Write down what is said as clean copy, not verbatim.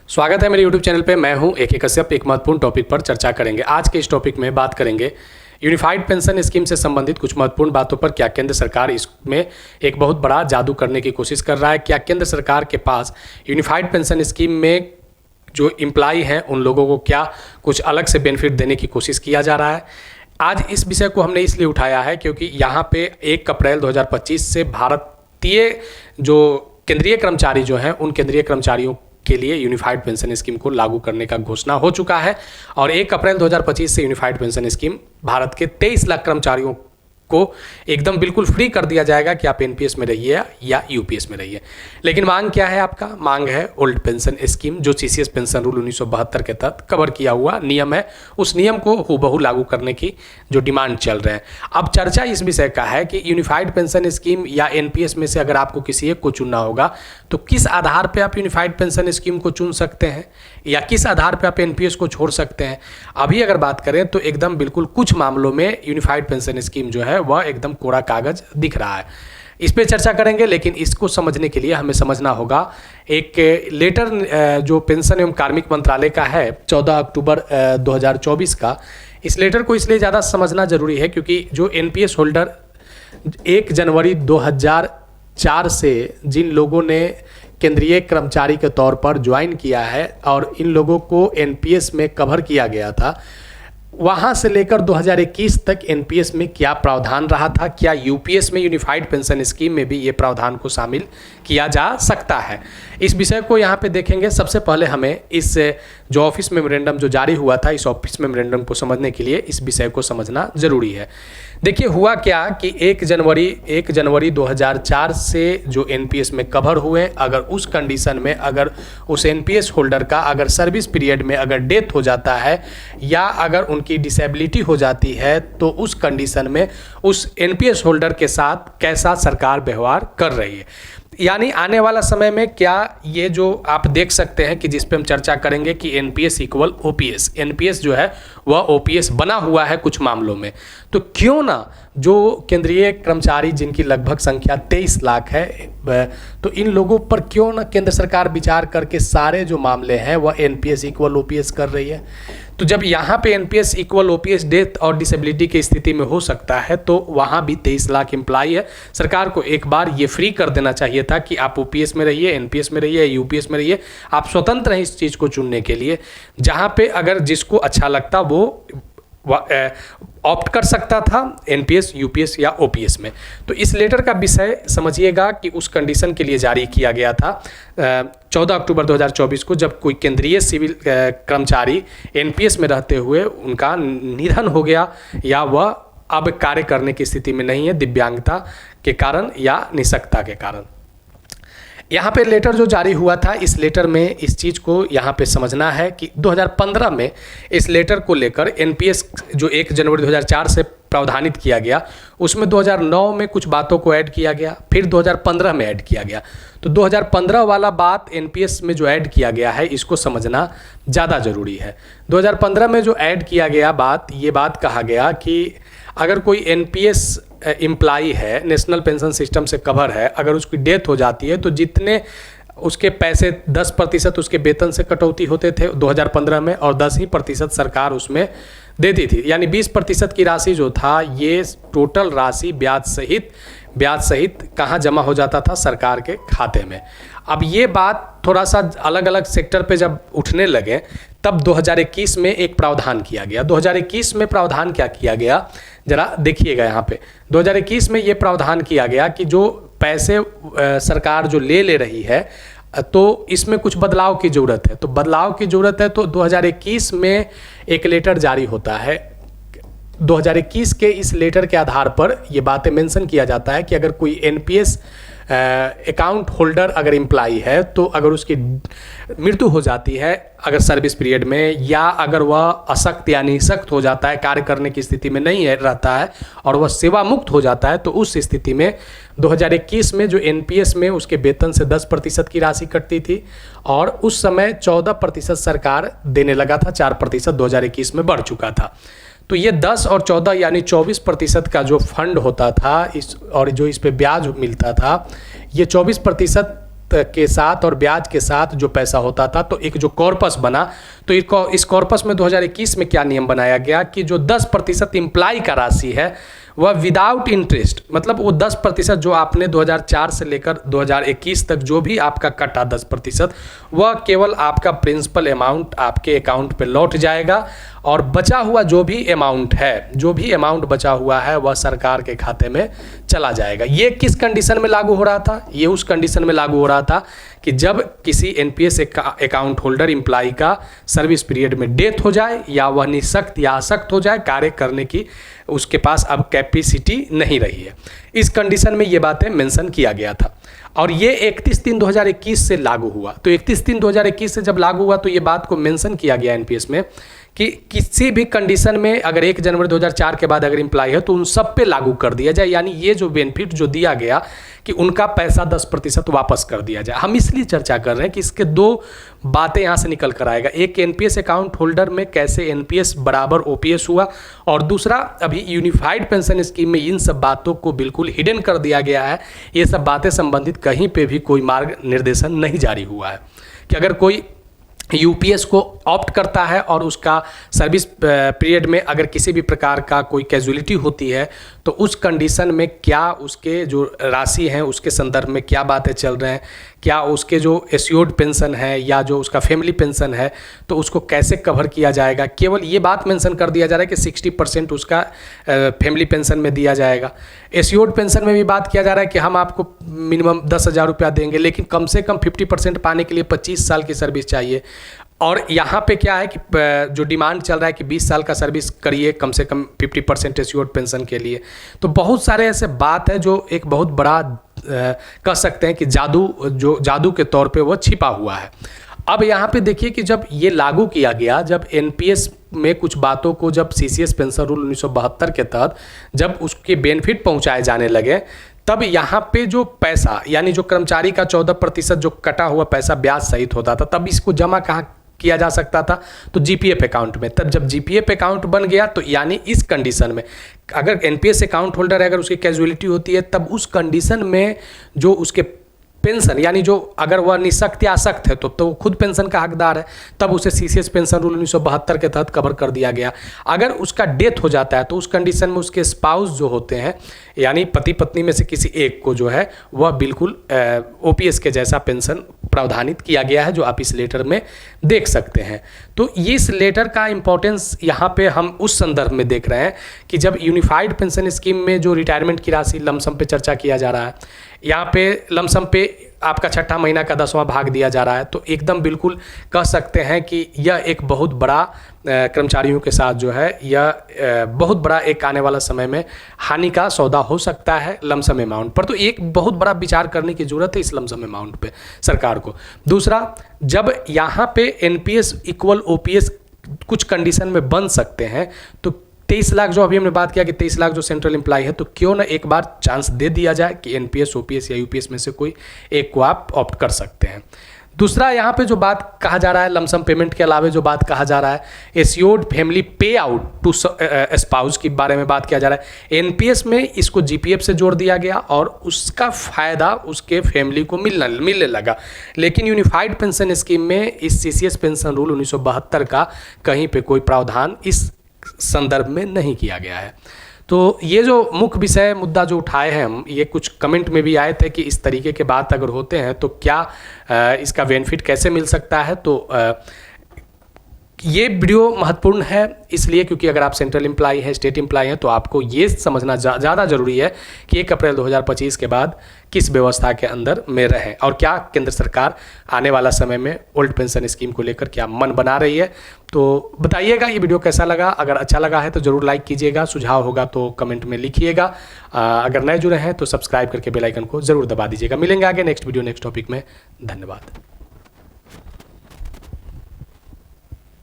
स्वागत है मेरे YouTube चैनल पे। मैं हूं AK कश्यप। एक महत्वपूर्ण टॉपिक पर चर्चा करेंगे। आज के इस टॉपिक में बात करेंगे यूनिफाइड पेंशन स्कीम से संबंधित कुछ महत्वपूर्ण बातों पर। क्या केंद्र सरकार इसमें एक बहुत बड़ा जादू करने की कोशिश कर रहा है? क्या केंद्र सरकार के पास यूनिफाइड पेंशन स्कीम में जो एम्प्लॉय हैं उन लोगों को क्या कुछ अलग से बेनिफिट देने की कोशिश किया जा रहा है? आज इस विषय को हमने इसलिए उठाया है क्योंकि यहाँ पे 1 अप्रैल 2025 से भारतीय जो केंद्रीय कर्मचारी जो हैं उन केंद्रीय कर्मचारियों के लिए यूनिफाइड पेंशन स्कीम को लागू करने का घोषणा हो चुका है और 1 अप्रैल 2025 से यूनिफाइड पेंशन स्कीम भारत के 23 लाख कर्मचारियों को एकदम बिल्कुल फ्री कर दिया जाएगा कि आप एनपीएस में रहिए या यूपीएस में रहिए। लेकिन मांग क्या है आपका? मांग है ओल्ड पेंशन स्कीम, जो सीसीएस पेंशन रूल 1972 के तहत कवर किया हुआ नियम है, उस नियम को हूबहू लागू करने की जो डिमांड चल रहे हैं। अब चर्चा इस विषय का है कि यूनिफाइड पेंशन स्कीम या एनपीएस में से अगर आपको किसी एक को चुनना होगा तो किस आधार पर आप यूनिफाइड पेंशन स्कीम को चुन सकते हैं या किस आधार पर आप एनपीएस को छोड़ सकते हैं। अभी अगर बात करें तो एकदम बिल्कुल कुछ मामलों में यूनिफाइड पेंशन स्कीम जो है वह एकदम कोरा कागज दिख रहा है। इस पे चर्चा करेंगे, लेकिन इसको समझने के लिए हमें समझना होगा एक लेटर जो पेंशन एवं कार्मिक मंत्रालय का है 14 अक्टूबर 2024 का। इस लेटर को इसलिए ज़्यादा समझना जरूरी है क्योंकि जो एनपीएस होल्डर 1 जनवरी 2004 से जिन लोगों ने केंद्रीय कर्मचारी के तौर पर ज्वाइन किया है और इन लोगों को एनपीएस में कवर किया गया था, वहाँ से लेकर 2021 तक एनपीएस में क्या प्रावधान रहा था, क्या यूपीएस में यूनिफाइड पेंशन स्कीम में भी ये प्रावधान को शामिल किया जा सकता है, इस विषय को यहाँ पे देखेंगे। सबसे पहले हमें इस जो ऑफिस मेमोरेंडम जो जारी हुआ था, इस ऑफिस मेमोरेंडम को समझने के लिए इस विषय को समझना जरूरी है। देखिए हुआ क्या कि 1 जनवरी 2004 से जो एनपीएस में कवर हुए, अगर उस कंडीशन में अगर उस एनपीएस होल्डर का अगर सर्विस पीरियड में अगर डेथ हो जाता है या अगर उनकी डिसेबिलिटी हो जाती है तो उस कंडीशन में उस एनपीएस होल्डर के साथ कैसा सरकार व्यवहार कर रही है। यानी आने वाला समय में क्या ये जो आप देख सकते हैं कि जिस पे हम चर्चा करेंगे कि एनपीएस इक्वल ओपीएस, एनपीएस जो है वह ओपीएस बना हुआ है कुछ मामलों में, तो क्यों ना जो केंद्रीय कर्मचारी जिनकी लगभग संख्या 23 लाख है, तो इन लोगों पर क्यों ना केंद्र सरकार विचार करके सारे जो मामले हैं वह एनपीएस इक्वल ओपीएस कर रही है। तो जब यहाँ पे एनपीएस इक्वल ओपीएस डेथ और डिसेबिलिटी की स्थिति में हो सकता है तो वहाँ भी 23 लाख एम्प्लॉय है। सरकार को एक बार ये फ्री कर देना चाहिए था कि आप ओपीएस में रहिए, एनपीएस में रहिए, यूपीएस में रहिए, आप स्वतंत्र हैं इस चीज़ को चुनने के लिए। जहाँ पे अगर जिसको अच्छा लगता वो ऑप्ट कर सकता था एनपीएस, यूपीएस या ओपीएस में। तो इस लेटर का विषय समझिएगा कि उस कंडीशन के लिए जारी किया गया था 14 अक्टूबर 2024 को, जब कोई केंद्रीय सिविल कर्मचारी एनपीएस में रहते हुए उनका निधन हो गया या वह अब कार्य करने की स्थिति में नहीं है दिव्यांगता के कारण या निःशक्तता के कारण। यहाँ पे लेटर जो जारी हुआ था, इस लेटर में इस चीज़ को यहाँ पे समझना है कि 2015 में इस लेटर को लेकर एनपीएस जो 1 जनवरी 2004 से प्रावधानित किया गया, उसमें 2009 में कुछ बातों को ऐड किया गया, फिर 2015 में ऐड किया गया। तो 2015 वाला बात एनपीएस में जो ऐड किया गया है इसको समझना ज़्यादा ज़रूरी है। 2015 में जो ऐड किया गया बात, ये बात कहा गया कि अगर कोई एनपीएस एम्प्लॉय है, नेशनल पेंशन सिस्टम से कवर है, अगर उसकी डेथ हो जाती है तो जितने उसके पैसे 10% उसके वेतन से कटौती होते थे 2015 में और 10% सरकार उसमें देती थी। यानी 20% की राशि जो था ये टोटल राशि ब्याज सहित कहाँ जमा हो जाता था? सरकार के खाते में। अब ये बात थोड़ा सा अलग अलग सेक्टर पे जब उठने लगे तब 2021 में एक प्रावधान किया गया। 2021 में प्रावधान क्या किया गया जरा देखिएगा यहाँ पे। 2021 में ये प्रावधान किया गया कि जो पैसे सरकार जो ले रही है तो इसमें कुछ बदलाव की ज़रूरत है। तो बदलाव की ज़रूरत है तो 2021 में एक लेटर जारी होता है। 2021 के इस लेटर के आधार पर ये बातें मेंशन किया जाता है कि अगर कोई एनपीएस अकाउंट होल्डर अगर एम्प्लॉय है तो अगर उसकी मृत्यु हो जाती है अगर सर्विस पीरियड में, या अगर वह अशक्त या निःशक्त हो जाता है, कार्य करने की स्थिति में नहीं रहता है और वह सेवा मुक्त हो जाता है, तो उस स्थिति में 2021 में जो एनपीएस में उसके वेतन से 10% की राशि कटती थी और उस समय 14% सरकार देने लगा था, 4% 2021 में बढ़ चुका था। तो ये 10 और 14 यानी 24% का जो फंड होता था इस और जो इस पे ब्याज मिलता था, ये 24% के साथ और ब्याज के साथ जो पैसा होता था, तो एक जो कॉर्पस बना, तो इस कॉर्पस में 2021 में क्या नियम बनाया गया कि जो 10% इम्प्लाई का राशि है वह विदाउट इंटरेस्ट, मतलब वो 10% जो आपने 2004 से लेकर 2021 तक जो भी आपका कटा 10%, वह केवल आपका प्रिंसिपल अमाउंट आपके अकाउंट पे लौट जाएगा और बचा हुआ जो भी अमाउंट है, जो भी अमाउंट बचा हुआ है वह सरकार के खाते में चला जाएगा। ये किस कंडीशन में लागू हो रहा था? ये उस कंडीशन में लागू हो रहा था कि जब किसी एनपीएस अकाउंट होल्डर एम्प्लॉय का सर्विस पीरियड में डेथ हो जाए या वह निःशक्त या अशक्त हो जाए, कार्य करने की उसके पास अब कैपेसिटी नहीं रही है। इस कंडीशन में ये बातें मेंशन किया गया था और ये 31/3/2021 से लागू हुआ। तो 31/3/2021 से जब लागू हुआ तो ये बात को मेंशन किया गया एनपीएस में कि किसी भी कंडीशन में अगर 1 जनवरी 2004 के बाद अगर एम्प्लॉय है तो उन सब पे लागू कर दिया जाए, यानी ये जो बेनिफिट जो दिया गया कि उनका पैसा 10% वापस कर दिया जाए। हम इसलिए चर्चा कर रहे हैं कि इसके दो बातें यहाँ से निकल कर आएगा, एक एनपीएस अकाउंट होल्डर में कैसे एनपीएस बराबर ओपीएस हुआ, और दूसरा अभी यूनिफाइड पेंशन स्कीम में इन सब बातों को बिल्कुल हिडन कर दिया गया है। ये सब बातें संबंधित कहीं पे भी कोई मार्ग निर्देशन नहीं जारी हुआ है कि अगर कोई यूपीएस को ऑप्ट करता है और उसका सर्विस पीरियड में अगर किसी भी प्रकार का कोई कैजुअलिटी होती है तो उस कंडीशन में क्या उसके जो राशि हैं उसके संदर्भ में क्या बातें चल रहे हैं, क्या उसके जो एश्योर्ड पेंशन है या जो उसका फैमिली पेंशन है तो उसको कैसे कवर किया जाएगा। केवल ये बात मेंशन कर दिया जा रहा है कि 60% उसका फैमिली पेंशन में दिया जाएगा। एश्योर्ड पेंशन में भी बात किया जा रहा है कि हम आपको मिनिमम 10,000 रुपया देंगे, लेकिन कम से कम 50% पाने के लिए 25 साल की सर्विस चाहिए। और यहाँ पे क्या है कि जो डिमांड चल रहा है कि 20 साल का सर्विस करिए कम से कम 50% एश्योर्ड पेंशन के लिए। तो बहुत सारे ऐसे बात है जो एक बहुत बड़ा कह सकते हैं कि जादू के तौर पे वो छिपा हुआ है। अब यहाँ पे देखिए कि जब ये लागू किया गया, जब एनपीएस में कुछ बातों को जब सीसीएस पेंशन रूल 1972 के तहत जब उसके बेनिफिट पहुँचाए जाने लगे, तब यहाँ पे जो पैसा यानी जो कर्मचारी का 14% जो कटा हुआ पैसा ब्याज सहित होता था, तब इसको जमा कहाँ किया जा सकता था? तो जीपीएफ अकाउंट में। तब जब जीपीएफ अकाउंट बन गया तो यानी इस कंडीशन में अगर एनपीएस अकाउंट होल्डर है, अगर उसकी कैजुअलिटी होती है, तब उस कंडीशन में जो उसके पेंशन यानी जो अगर वह निःशक्त या अशक्त है तो खुद पेंशन का हकदार है, तब उसे सीसीएस पेंशन रूल 1972 के तहत कवर कर दिया गया। अगर उसका डेथ हो जाता है तो उस कंडीशन में उसके स्पाउस जो होते हैं यानी पति पत्नी में से किसी एक को जो है वह बिल्कुल ओपीएस के जैसा पेंशन प्रावधानित किया गया है, जो आप इस लेटर में देख सकते हैं। तो इस लेटर का इंपॉर्टेंस यहाँ पे हम उस संदर्भ में देख रहे हैं कि जब यूनिफाइड पेंशन स्कीम में जो रिटायरमेंट की राशि लमसम पे चर्चा किया जा रहा है, यहाँ पे लमसम पे आपका छठा महीना का 10वां भाग दिया जा रहा है, तो एकदम बिल्कुल कह सकते हैं कि यह एक बहुत बड़ा कर्मचारियों के साथ जो है यह बहुत बड़ा एक आने वाला समय में हानि का सौदा हो सकता है लमसम अमाउंट पर। तो एक बहुत बड़ा विचार करने की जरूरत है इस लमसम अमाउंट पे सरकार को। दूसरा, जब यहाँ पे एनपीएस इक्वल ओपीएस कुछ कंडीशन में बन सकते हैं, तो 23 लाख जो अभी हमने बात किया कि 23 लाख जो सेंट्रल एम्प्लॉय है, तो क्यों ना एक बार चांस दे दिया जाए कि एनपीएस ओपीएस या यूपीएस में से कोई एक को आप ऑप्ट कर सकते हैं। दूसरा, यहाँ पे जो बात कहा जा रहा है लमसम पेमेंट के अलावा जो बात कहा जा रहा है एश्योर्ड फैमिली पे आउट टू स्पाउस के बारे में बात किया जा रहा है। एनपीएस में इसको जीपीएफ से जोड़ दिया गया और उसका फायदा उसके फैमिली को मिलने लगा, लेकिन यूनिफाइड पेंशन स्कीम में इस सीसीएस पेंशन रूल 1972 का कहीं पे कोई प्रावधान इस संदर्भ में नहीं किया गया है। तो ये जो मुख्य विषय मुद्दा जो उठाए हैं हम, ये कुछ कमेंट में भी आए थे कि इस तरीके के बात अगर होते हैं तो क्या इसका बेनिफिट कैसे मिल सकता है। तो ये वीडियो महत्वपूर्ण है इसलिए क्योंकि अगर आप सेंट्रल एम्प्लॉय हैं, स्टेट एम्प्लॉय हैं, तो आपको ये समझना ज़्यादा ज़रूरी है कि 1 अप्रैल 2025 के बाद किस व्यवस्था के अंदर में रहें और क्या केंद्र सरकार आने वाला समय में ओल्ड पेंशन स्कीम को लेकर क्या मन बना रही है। तो बताइएगा ये वीडियो कैसा लगा। अगर अच्छा लगा है तो ज़रूर लाइक कीजिएगा, सुझाव होगा तो कमेंट में लिखिएगा। अगर नए जुड़े हैं तो सब्सक्राइब करके बेल आइकन को ज़रूर दबा दीजिएगा। मिलेंगे आगे नेक्स्ट वीडियो नेक्स्ट टॉपिक में। धन्यवाद।